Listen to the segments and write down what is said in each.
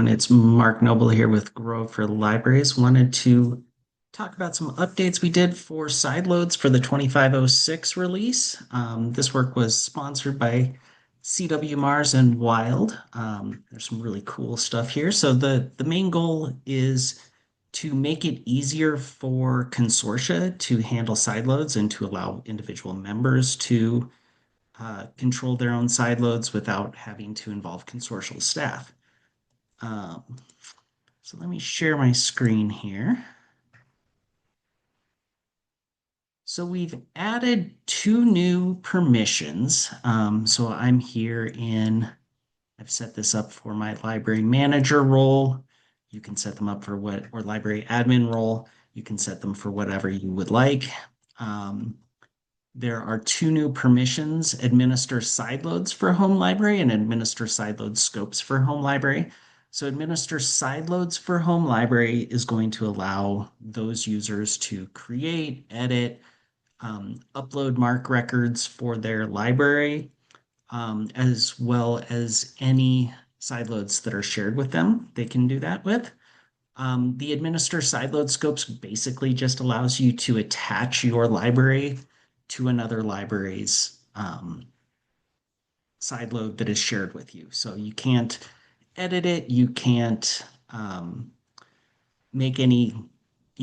everyone. It's Mark Noble here with Grow for Libraries. Wanted to talk about some updates we did for sideloads for the 2506 release. This work was sponsored by CW Mars and Wild. There's some really cool stuff here. So the main goal is to make it easier for consortia to handle sideloads and to allow individual members to control their own sideloads without having to involve consortial staff. Um, so let me share my screen here. So we've added two new permissions. So I'm here I've set this up for my library manager role. You can set them up for or library admin role. You can set them for whatever you would like. There are two new permissions: administer sideloads for home library and administer sideload scopes for home library. So administer sideloads for home library is going to allow those users to create, edit, upload MARC records for their library, as well as any sideloads that are shared with them. They can do that with. The administer sideload scopes basically just allows you to attach your library to another library's sideload that is shared with you. So you can't edit it, you can't you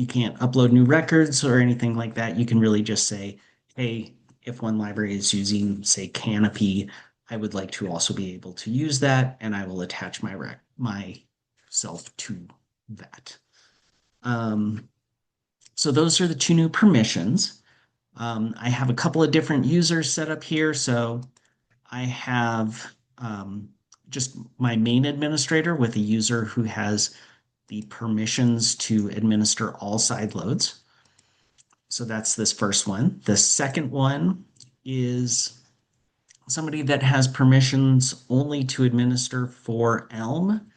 can't upload new records or anything like that. You can really just say, hey, if one library is using, say, Canopy, I would like to also be able to use that, and I will attach myself to that. So those are the two new permissions. I have a couple of different users set up here. So I have just my main administrator with a user who has the permissions to administer all sideloads. So that's this first one. The second one is somebody that has permissions only to administer for Elm.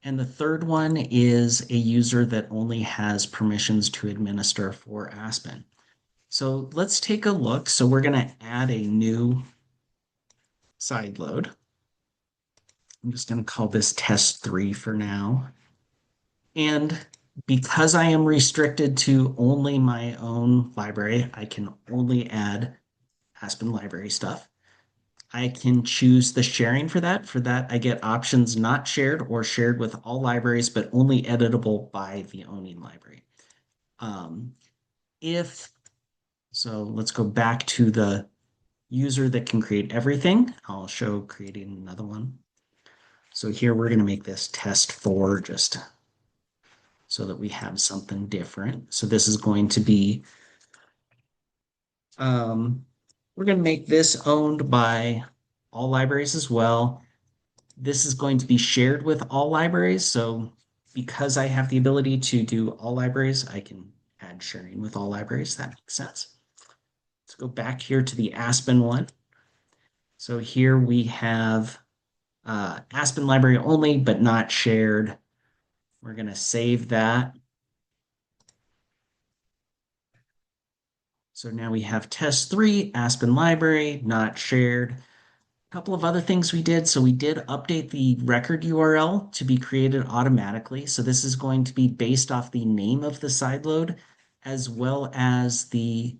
And the third one is a user that only has permissions to administer for Aspen. So let's take a look. So we're going to add a new sideload. I'm just going to call this test 3 for now. And because I am restricted to only my own library, I can only add Aspen library stuff. I can choose the sharing for that. For that, I get options not shared or shared with all libraries, but only editable by the owning library. So let's go back to the user that can create everything. I'll show creating another one. So here we're going to make this test 4 just so that we have something different. So this is going to be, we're going to make this owned by all libraries as well. This is going to be shared with all libraries. So because I have the ability to do all libraries, I can add sharing with all libraries. That makes sense. Let's go back here to the Aspen one. So here we have Aspen library only, but not shared. We're going to save that. So now we have test 3, Aspen library, not shared. A couple of other things we did. So we did update the record URL to be created automatically. So this is going to be based off the name of the sideload, as well as the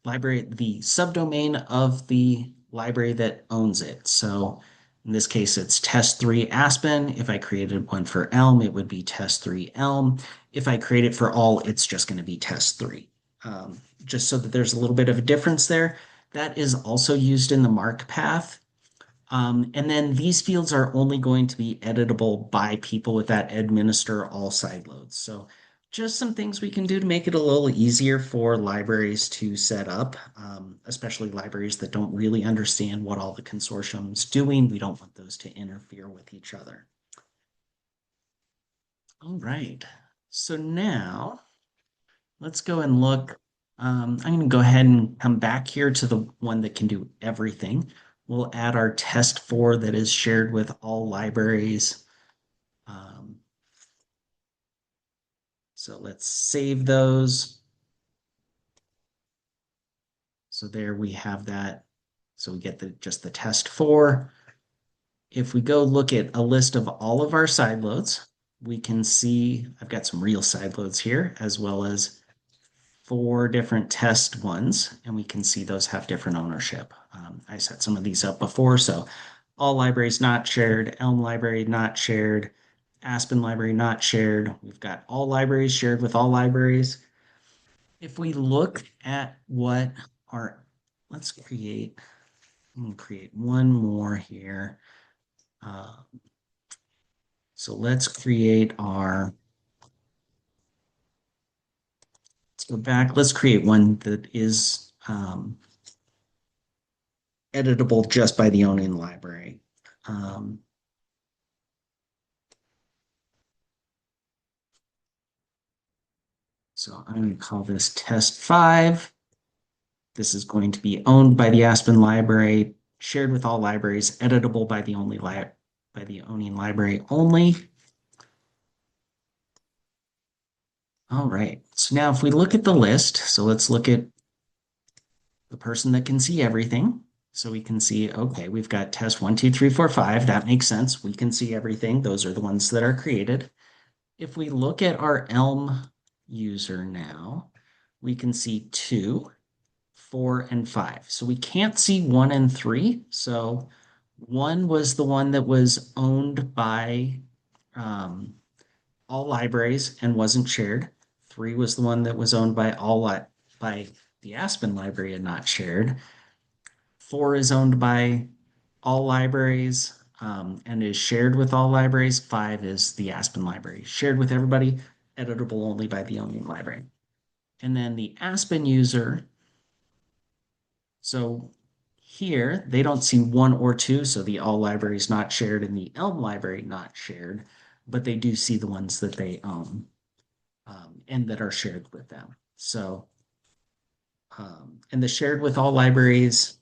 library, the subdomain of the library that owns it. So in this case, it's test 3 Aspen. If I created one for Elm, it would be test 3 Elm. If I create it for all, it's just going to be test 3. Just so that there's a little bit of a difference there. That is also used in the MARC path. And then these fields are only going to be editable by people with that administer all sideloads. So just some things we can do to make it a little easier for libraries to set up, especially libraries that don't really understand what all the consortium's doing. We don't want those to interfere with each other. All right, so now let's go and look. I'm going to go ahead and come back here to the one that can do everything. We'll add our test 4 that is shared with all libraries. So let's save those. So there we have that. So we get just the test 4. if we go look at a list of all of our sideloads, we can see I've got some real sideloads here, as well as 4 different test ones, and we can see those have different ownership. I set some of these up before, so all libraries not shared, Elm library not shared, Aspen library not shared. We've got all libraries shared with all libraries. If we look at what our, let's create, one more here. So let's create our, let's go back, let's create one that is editable just by the owning library. So I'm going to call this test 5. This is going to be owned by the Aspen library, shared with all libraries, editable by the owning library only. All right, so now if we look at the list, so let's look at the person that can see everything. So we can see, okay, we've got test 1, 2, 3, 4, 5. That makes sense. We can see everything. Those are the ones that are created. If we look at our Elm user now, we can see 2, 4, and 5. So we can't see 1 and 3. So 1 was the one that was owned by all libraries and wasn't shared. 3 was the one that was owned by by the Aspen library and not shared. 4 is owned by all libraries and is shared with all libraries. 5 is the Aspen library, shared with everybody, editable only by the owning library. And then the Aspen user, so here they don't see 1 or 2, so the all libraries not shared and the Elm library not shared, but they do see the ones that they own and that are shared with them. So, and the shared with all libraries,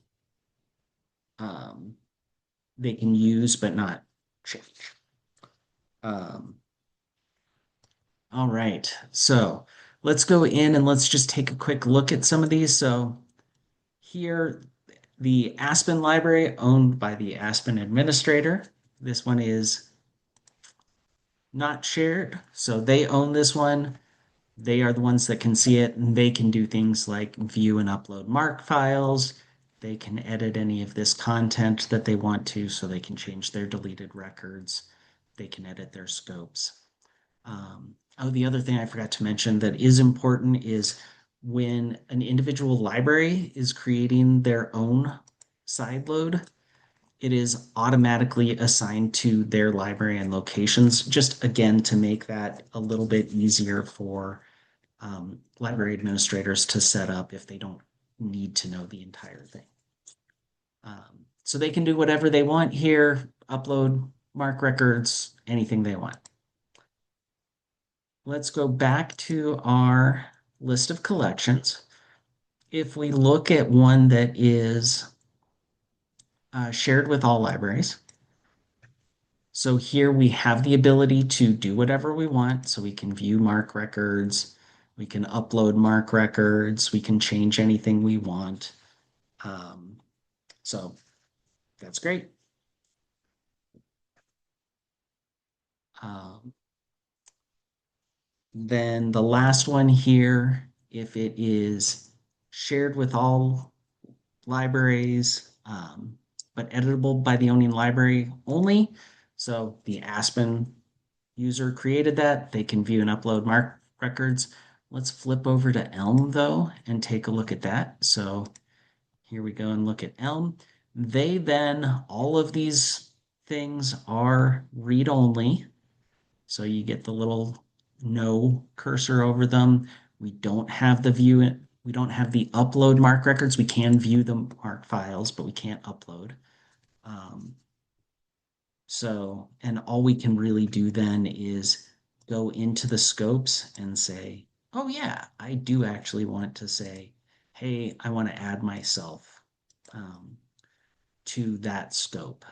they can use but not change. All right, so let's go in and let's just take a quick look at some of these. So here, the Aspen library owned by the Aspen administrator. This one is not shared, so they own this one. They are the ones that can see it, and they can do things like view and upload MARC files. They can edit any of this content that they want to, so they can change their deleted records. They can edit their scopes. Oh, the other thing I forgot to mention that is important is when an individual library is creating their own sideload, it is automatically assigned to their library and locations, just again to make that a little bit easier for library administrators to set up if they don't need to know the entire thing. So they can do whatever they want here, upload MARC records, anything they want. Let's go back to our list of collections. If we look at one that is shared with all libraries, so here we have the ability to do whatever we want. So we can view MARC records, we can upload MARC records, we can change anything we want. So that's great. Then the last one here, if it is shared with all libraries, but editable by the owning library only. So the Aspen user created that. They can view and upload MARC records. Let's flip over to Elm though and take a look at that. So here we go and look at Elm. They then, all of these things are read-only. So you get the little no cursor over them. We don't have the view, we don't have the upload MARC records. We can view the MARC files, but we can't upload. So, and all we can really do then is go into the scopes and say, oh yeah, I do actually want to say, hey, I want to add myself to that scope.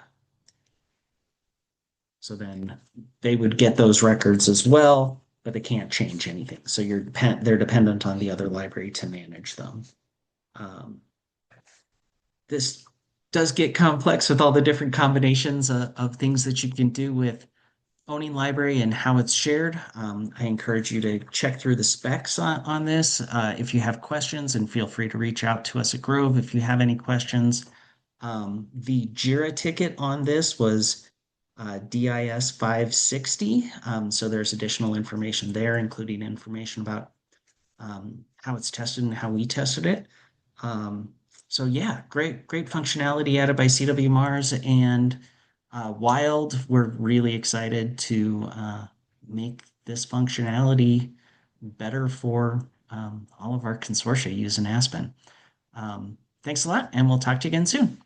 So then they would get those records as well, but they can't change anything. So they're dependent on the other library to manage them. This does get complex with all the different combinations of things that you can do with owning library and how it's shared. I encourage you to check through the specs on this if you have questions, and feel free to reach out to us at Grove if you have any questions. The Jira ticket on this was DIS 560. So there's additional information there, including information about how it's tested and how we tested it. Um, so yeah, great functionality added by CW Mars and Wild. We're really excited to make this functionality better for all of our consortia using Aspen. Thanks a lot, and we'll talk to you again soon.